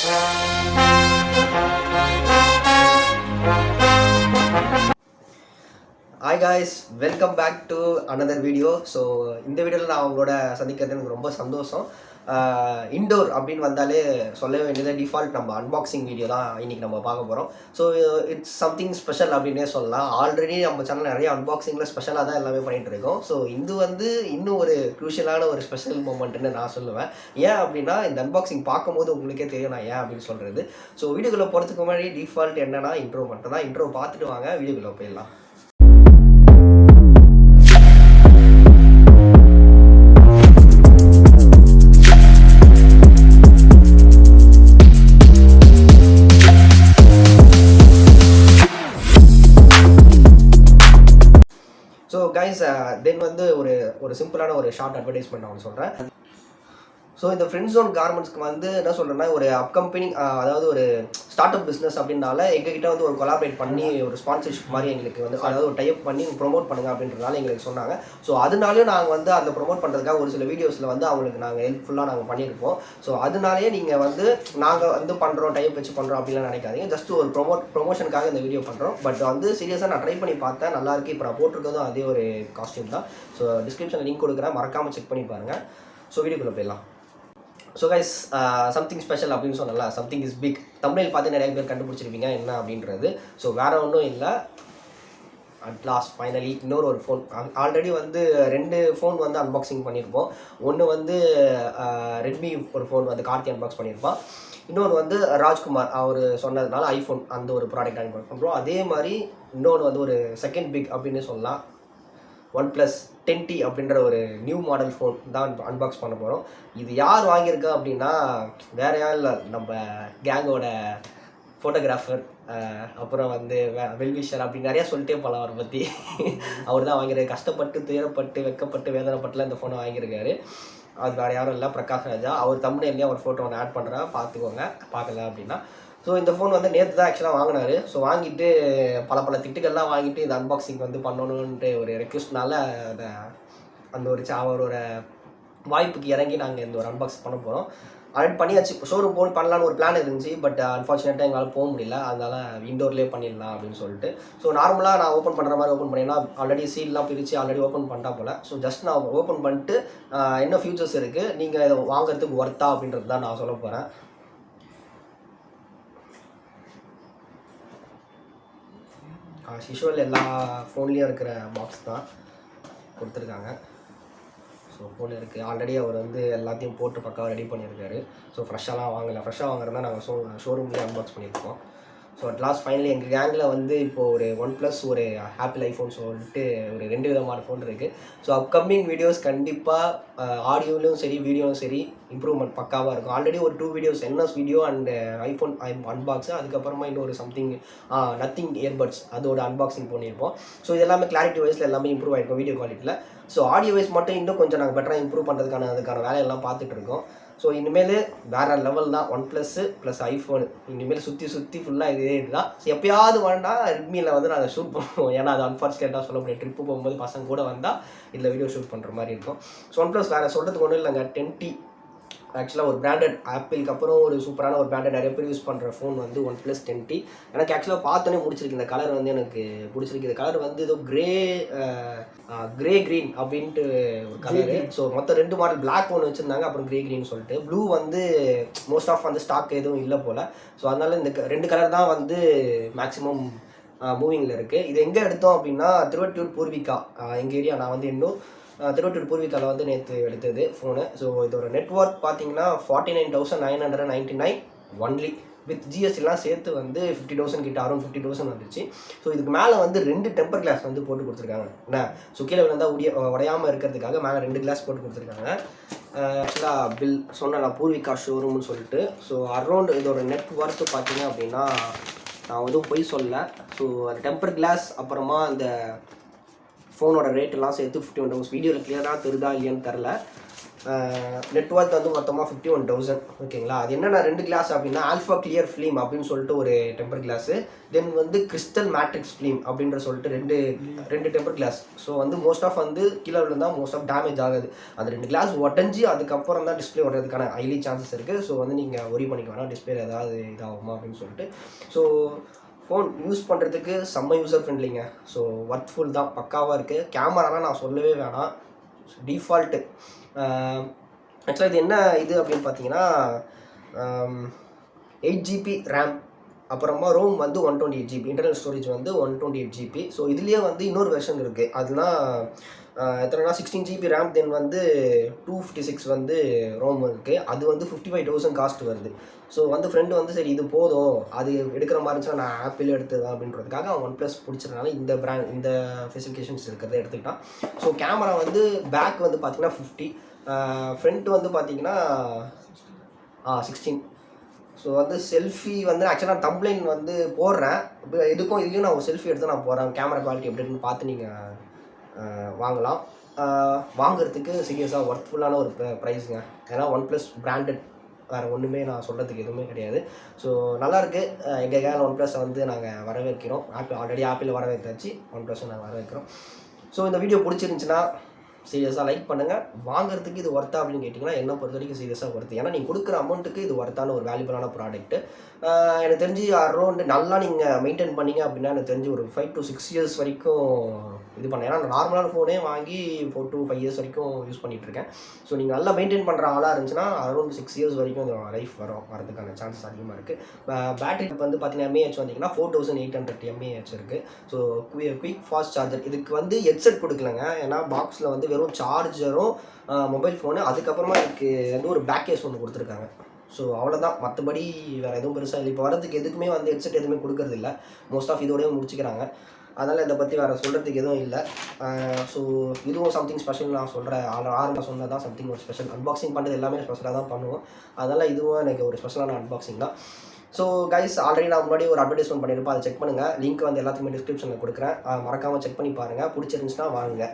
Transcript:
Hi guys, welcome back to another video. So இந்த வீடியோவில் நான் அவங்களோட சந்திக்கிறது எனக்கு ரொம்ப சந்தோஷம். இன்டோர் அப்படின்னு வந்தாலே சொல்ல வேண்டியது டிஃபால்ட் நம்ம அன்பாக்சிங் வீடியோ தான் இன்றைக்கி நம்ம பார்க்க போகிறோம். ஸோ இட்ஸ் சம்திங் ஸ்பெஷல் அப்படின்னே சொல்லலாம். ஆல்ரெடி நம்ம சேனல் நிறைய அன்பாக்சிங்கில் ஸ்பெஷலாக தான் எல்லாமே பண்ணிகிட்டு இருக்கோம். ஸோ இது வந்து இன்னும் ஒரு க்ரூஷியலான ஒரு ஸ்பெஷல் மூமெண்ட்டுன்னு நான் சொல்லுவேன். ஏன் அப்படின்னா இந்த அன்பாக்சிங் பார்க்கும்போது உங்களுக்கே தெரியும் நான் ஏன் அப்படின்னு சொல்கிறது. ஸோ வீடியோக்குள்ளே போகிறதுக்கு முன்னாடி டிஃபால்ட் என்னன்னா இன்ட்ரோ மட்டும் தான். இன்ட்ரோ பார்த்துட்டு வாங்க, வீடியோக்குள்ளே போயிடலாம். ஸோ கைஸ் தென் வந்து ஒரு சிம்பிளான ஒரு ஷார்ட் அட்வர்டைஸ்மெண்ட் நான் சொல்கிறேன். ஸோ இந்த ஃப்ரெண்ட்ஸ் ஜோன் கார்மெண்ட்ஸ்க்கு வந்து என்ன சொல்கிறேன்னா ஒரு அப்கம்பெனிங் அதாவது ஒரு ஸ்டார்ட் அப் பிஸ்னஸ் அப்படின்னால எங்ககிட்ட வந்து ஒரு கொலாபரேட் பண்ணி ஒரு ஸ்பான்சர்ஷிப் மாதிரி எங்களுக்கு வந்து அதாவது ஒரு டைப் பண்ணி ப்ரொமோட் பண்ணுங்க அப்படின்றதுனால எங்களுக்கு சொன்னாங்க. ஸோ அதனாலேயும் நாங்கள் வந்து அந்த ப்ரொமோட் பண்ணுறதுக்காக ஒரு சில வீடியோஸில் வந்து அவங்களுக்கு நாங்கள் ஹெல்ப்ஃபுல்லாக நாங்கள் பண்ணியிருப்போம். ஸோ அதனாலேயே நீங்கள் வந்து நாங்கள் வந்து பண்ணுறோம் டைப் வச்சு பண்ணுறோம் அப்படின்லாம் நினைக்காதீங்க. ஜஸ்ட் ஒரு ப்ரொமோஷனுக்காக இந்த வீடியோ பண்ணுறோம். பட் வந்து சீரியஸாக நான் ட்ரை பண்ணி பார்த்தேன், நல்லாயிருக்கு. இப்போ நான் போட்டிருக்கதும் அதே ஒரு காஸ்டியூம் தான். ஸோ டிஸ்கிரிப்ஷனில் லிங்க் கொடுக்குறேன், மறக்காமல் செக் பண்ணி பாருங்கள். ஸோ வீடியோக்குள்ளே போயிடலாம். ஸோ கைஸ் சம்திங் ஸ்பெஷல் அப்படின்னு சொன்னல, சம்திங் இஸ் பிக். தமிழில் பார்த்து நிறைய பேர் கண்டுபிடிச்சிருப்பீங்க என்ன அப்படின்றது. ஸோ வேறு ஒன்றும் இல்லை, அட் லாஸ்ட் ஃபைனலி இன்னொரு ஒரு ஃபோன். ஆல்ரெடி வந்து 2 ஃபோன் வந்து அன்பாக்சிங் பண்ணியிருப்போம். ஒன்று வந்து ரெட்மி ஒரு ஃபோன் வந்து கார்த்தி அன்பாக்ஸ் பண்ணியிருப்பான். இன்னொன்று வந்து ராஜ்குமார் அவர் சொன்னதுனால ஐஃபோன் அந்த ஒரு ப்ராடக்ட் அன்பாக்ஸ் பண்ணுறோம். அதே மாதிரி இன்னொன்று வந்து ஒரு செகண்ட் பிக் அப்படின்னு சொல்லலாம், Oneplus10T அப்படின்ற ஒரு நியூ மாடல் ஃபோன் தான் அன்பாக்ஸ் பண்ண போகிறோம். இது யார் வாங்கியிருக்கா அப்படின்னா வேறு யாரும் இல்லை, நம்ம கேங்கோட ஃபோட்டோகிராஃபர், அப்புறம் வந்து வெல்விஷர் அப்படி நிறையா சொல்லிட்டே போகலாம் அவரை பற்றி. அவர் தான் வாங்கியிருக்காரு. கஷ்டப்பட்டு துயரப்பட்டு வெக்கப்பட்டு வேதனைப்பட்டுலாம் இந்த ஃபோனை வாங்கியிருக்காரு. அது வேறு யாரும் இல்லை, பிரகாஷ் ராஜா. அவர் தம்ப்நெயில்லையே ஒரு ஃபோட்டோ ஒன்று ஆட் பண்ணுறா, பார்த்துக்கோங்க பார்க்கல அப்படின்னா. ஸோ இந்த ஃபோன் வந்து நேற்று தான் ஆக்சுவலாக வாங்கினார். ஸோ வாங்கிட்டு பல திட்டுக்கள்லாம் வாங்கிட்டு இந்த அன்பாக்சிங் வந்து பண்ணணுன்ட்டு ஒரு ரெக்வஸ்ட்னால அந்த அவரோட வாய்ப்புக்கு இறங்கி நாங்கள் இந்த ஒரு அன்பாக்ஸ் பண்ண போகிறோம். ஆல்ரெடி பண்ணியாச்சு, ஷோரூம் போய் பண்ணலான்னு ஒரு பிளான் இருந்துச்சு. பட் அன்ஃபார்ச்சுனேட்டாக எங்களால் போக முடியல, அதனால் இன்டோர்லேயே பண்ணிடலாம் அப்படின்னு சொல்லிட்டு. ஸோ நார்மலாக நான் ஓப்பன் பண்ணுற மாதிரி ஓப்பன் பண்ணிங்கன்னா ஆல்ரெடி சீல்லாம் பிரித்து ஆல்ரெடி ஓப்பன் பண்ணிட்டா போல். ஸோ ஜஸ்ட் நான் ஓப்பன் பண்ணிட்டு என்ன ஃபியூச்சர்ஸ் இருக்குது, நீங்கள் இதை வாங்குறதுக்கு ஒர்த்தா அப்படின்றது தான் நான் சொல்ல போகிறேன். யூஷுவல் எல்லா ஃபோன்லேயும் இருக்கிற பாக்ஸ் தான் கொடுத்துருக்காங்க. ஸோ ஃபோன் இருக்குது ஆல்ரெடி. அவர் வந்து எல்லாத்தையும் போட்டு பக்காவாக ரெடி பண்ணியிருக்காரு. ஸோ ஃப்ரெஷ்ஷாலாம் வாங்கலை, ஃப்ரெஷ்ஷாக வாங்குறதா நாங்கள் ஷோரூம்லேயே அன்பாக்ஸ் பண்ணியிருக்கோம். ஸோ அட் லாஸ்ட் ஃபைனலி எங்கள் கேங்கில் வந்து இப்போது ஒரு OnePlus ஒரு ஆப்பிள் ஐஃபோன் சொல்லிட்டு ஒரு 2 விதமான ஃபோன் இருக்குது. ஸோ அப்கமிங் வீடியோஸ் கண்டிப்பாக ஆடியோவிலும் சரி வீடியோவும் சரி இம்ப்ரூவ்மெண்ட் பக்காவாக இருக்கும். ஆல்ரெடி ஒரு 2 வீடியோஸ் என்எஸ் வீடியோ அண்ட் ஐஃபோன் அன்பாக்ஸு, அதுக்கப்புறமா இன்னொரு சம்திங் நத்திங் இயர்பட்ஸ் அதோட அன்பாக்சிங் பண்ணியிருப்போம். ஸோ இது எல்லாமே கிளாரிட்டி வைஸில் எல்லாமே இம்ப்ரூவ் ஆகிருக்கும் வீடியோ குவாலிட்டியில். ஸோ ஆடியோ வைஸ் மட்டும் இன்னும் கொஞ்சம் நாங்கள் பெட்டராக இம்ப்ரூவ் பண்ணுறதுக்கான அதுக்கான வேலையெல்லாம் பார்த்துட்டு இருக்கோம். ஸோ இனிமேல் வேறு லெவல் தான் OnePlus ப்ளஸ் ஐஃபோனு. இனிமேல் சுற்றி ஃபுல்லாக இதே தான். ஸோ எப்போயாவது வேண்டாம் ரெட்மியில் வந்து நாங்கள் ஷூட் பண்ணுவோம். ஏன்னா அது அன்ஃபார்ச்சுனேட்டாக சொல்ல முடியாது, ட்ரிப்பு போகும்போது பசங்க கூட வந்தால் இதில் வீடியோ ஷூட் பண்ணுற மாதிரி இருக்கும். ஸோ OnePlus வேறு சொல்கிறதுக்கு ஒன்றும் இல்லைங்க. 10T ஆக்சுவலாக ஒரு பிராண்டட், ஆப்பிளுக்கு அப்புறம் ஒரு சூப்பரான ஒரு பிராண்டட் நிறைய பேர் யூஸ் பண்ணுற ஃபோன் வந்து Oneplus10T. எனக்கு ஆக்சுவலாக பார்த்தோன்னே முடிச்சிருக்கு. இந்த கலர் வந்து எனக்கு பிடிச்சிருக்கு. இந்த கலர் வந்து ஏதோ கிரே க்ரீன் அப்படின்ட்டு ஒரு கலரு. ஸோ மொத்தம் 2 மாடல், பிளாக் ஒன்று வச்சுருந்தாங்க, அப்புறம் கிரே க்ரீன் சொல்லிட்டு. ப்ளூ வந்து மோஸ்ட் ஆஃப் வந்து ஸ்டாக் எதுவும் இல்லை போல். ஸோ அதனால் இந்த 2 கலர் தான் வந்து மேக்ஸிமம் மூவிங்கில் இருக்குது. இது எங்கே எடுத்தோம் அப்படின்னா திருவட்டூர் பூர்விகா, எங்கள் ஏரியா. நான் வந்து இன்னும் திருவட்டூர் பூர்விகாவில் வந்து நேற்று எடுத்தது ஃபோனு. ஸோ இதோட நெட்ஒர்க் பார்த்தீங்கன்னா 49,999 ஒன்லி. வித் ஜிஎஸ்டிலாம் சேர்த்து வந்து 50,000 கிட்ட, அரௌண்ட் 50,000 வந்துச்சு. ஸோ இதுக்கு மேலே வந்து 2 டெம்பர் கிளாஸ் வந்து போட்டு கொடுத்துருக்காங்க என்ன. ஸோ கீழே விழுந்தால் உடையாமல் இருக்கிறதுக்காக மேலே 2 கிளாஸ் போட்டு கொடுத்துருக்காங்க. ஆக்சுவலாக பில் சொன்னேன் பூர்விகா ஷோரூம்னு சொல்லிட்டு. ஸோ அரௌண்ட் இதோட நெட்ஒர்க்கு பார்த்தீங்க அப்படின்னா நான் எதுவும் போய் சொல்லலை. ஸோ அந்த டெம்பர் கிளாஸ் அப்புறமா அந்த ஃபோனோட ரேட்டெல்லாம் சேர்த்து 51,000. வீடியோவில் கிளியராக தெரியுதா இல்லையான்னு தெரில. நெட் ஒர்த் வந்து மொத்தமாக 51,000 ஓகேங்களா. அது என்னென்ன 2 கிளாஸ் அப்படின்னா ஆல்ஃபா கிளியர் ஃபிலிம் அப்படின்னு சொல்லிட்டு ஒரு டெம்பர் கிளாஸு, தென் வந்து கிறிஸ்டல் மேட்ரிக்ஸ் ஃபிலிம் அப்படின்ற சொல்லிட்டு ரெண்டு டெம்பர் கிளாஸ். ஸோ வந்து மோஸ்ட் ஆஃப் வந்து கீழே விழுந்தால் மோஸ்ட் ஆஃப் டேமேஜ் ஆகுது. அது 2 கிளாஸ் உடஞ்சி அதுக்கப்புறம் தான் டிஸ்பிளே வர்றதுக்கான ஹைலி சான்சஸ் இருக்குது. ஸோ வந்து நீங்கள் ஒரி பண்ணிக்க வேணாம் டிஸ்பிளே ஏதாவது இதாகுமா அப்படின்னு சொல்லிட்டு. ஸோ ஃபோன் யூஸ் பண்ணுறதுக்கு செம்ம யூசர் ஃப்ரெண்ட்லிங்க. ஸோ ஒர்த்ஃபுல் தான், பக்காவாக இருக்குது. கேமராலாம் நான் சொல்லவே வேணாம், டிஃபால்ட்டு. ஆக்சுவலாக இது என்ன இது அப்படின்னு பார்த்தீங்கன்னா 8GB ரேம், அப்புறமா ரோம் வந்து 128GB, இன்டர்னல் ஸ்டோரேஜ் வந்து 128GB. ஸோ இதுலேயே வந்து இன்னொரு வெர்ஷன் இருக்குது. அதுதான் எத்தனைனா 16GB ரேம், தென் வந்து 256 வந்து ரோம் இருக்குது. அது வந்து 55,000 காஸ்ட் வருது. ஸோ வந்து ஃப்ரெண்டு வந்து சரி இது போதும், அது எடுக்கிற மாதிரி இருந்துச்சுன்னா நான் ஆப்பிள் எடுத்துதான் அப்படின்றதுக்காக அவன் ஒன் ப்ளஸ் பிடிச்சதுனால இந்த பிராண்ட் இந்த ஸ்பெசிஃபிகேஷன்ஸ் இருக்கிறத எடுத்துக்கிட்டான். ஸோ கேமரா வந்து பேக் வந்து பார்த்தீங்கன்னா 50, ஃப்ரண்ட் வந்து பார்த்தீங்கன்னா 16. ஸோ வந்து செல்ஃபி வந்து ஆக்சுவலாக நான் தம்ப்லைன் வந்து போடுறேன், இதுக்கும் இதுலேயும் நான் ஒரு செல்ஃபி எடுத்து நான் போடுறேன். கேமரா குவாலிட்டி எப்படி இருக்குன்னு பார்த்து நீங்கள் வாங்கலாம். வாங்குறதுக்கு சீரியஸாக ஒர்த்ஃபுல்லான ஒரு ப்ரைஸுங்க. ஏன்னா ஒன் ப்ளஸ் பிராண்டட், வேறு ஒன்றுமே நான் சொல்கிறதுக்கு எதுவுமே கிடையாது. ஸோ நல்லாயிருக்கு. எங்கள் கேர் ஒன் ப்ளஸ் வந்து நாங்கள் வரவேற்கிறோம். ஆல்ரெடி ஆப்பிள் வரவேற்றாச்சு, ஒன் ப்ளஸும் நாங்கள் வரவேற்கிறோம். ஸோ இந்த வீடியோ பிடிச்சிருந்துச்சுன்னா சீரியஸாக லைக் பண்ணுங்கள். வாங்குறதுக்கு இது ஒர்த்தா அப்படின்னு கேட்டிங்கன்னா என்னை பொறுத்த வரைக்கும் சீரியஸாக ஒர்த்து. ஏன்னா நீங்கள் கொடுக்குற அமௌண்ட்டுக்கு இது ஒர்த்தான ஒரு வேல்யூபிளான ப்ராடக்ட்டு. எனக்கு தெரிஞ்சு அரௌண்ட் நல்லா நீங்கள் மெயின்டைன் பண்ணிங்க அப்படின்னா எனக்கு தெரிஞ்சு ஒரு 5 to 6 இயர்ஸ் வரைக்கும் இது பண்ணேன். ஏன்னா நான் நார்மலான ஃபோனே வாங்கி 4 to 5 இயர்ஸ் வரைக்கும் யூஸ் பண்ணிகிட்ருக்கேன். ஸோ நீங்கள் நல்லா மெயின்டைன் பண்ணுற ஆளாக இருந்துச்சுன்னா அரௌண்ட் 6 இயர்ஸ் வரைக்கும் இந்த லைஃப் வரதுக்கான சான்சஸ் அதிகமாக இருக்குது. பேட்டரி வந்து பார்த்தீங்கன்னா mAh வந்தீங்கன்னா 4800 mAh இருக்குது. So quick fast charger. இதுக்கு வந்து ஹெட்செட் கொடுக்கலங்க, ஏன்னா பாக்ஸில் வந்து வெறும் சார்ஜரும் மொபைல் ஃபோனு, அதுக்கப்புறமா இதுக்கு வந்து ஒரு பேக் கேஸ் ஒன்று கொடுத்துருக்காங்க. ஸோ அவ்வளோதான், மற்றபடி வேறு எதுவும் பெருசாக இல்லை. இப்போ வரதுக்கு எதுக்குமே வந்து ஹெட்செட் எதுவுமே கொடுக்கறது இல்லை, மோஸ்ட் ஆஃப் இதோடய முடிச்சுக்கிறாங்க. அதனால் இதை பற்றி வேறு சொல்கிறதுக்கு எதுவும் இல்லை. ஸோ இதுவும் சம்திங் ஸ்பெஷல் நான் சொல்கிறேன். ஆரம்ப சொன்னது தான் சம்திங் ஒரு ஸ்பெஷல். அன்பாக்சிங் பண்ணுறது எல்லாமே ஸ்பெஷலாக தான் பண்ணுவோம். அதனால் இதுவும் எனக்கு ஒரு ஸ்பெஷலான அன்பாக்சிங் தான். ஸோ கைஸ், ஆல்ரெடி நான் முன்னாடி ஒரு அட்வர்டைஸ்மெண்ட் பண்ணியிருப்பேன், அதை செக் பண்ணுங்கள். லிங்க் வந்து எல்லாத்துக்குமே டிஸ்கிரிப்ஷனில் கொடுக்குறேன், மறக்காமல் செக் பண்ணி பாருங்கள். பிடிச்சிருந்துச்சுன்னா வாங்குங்க.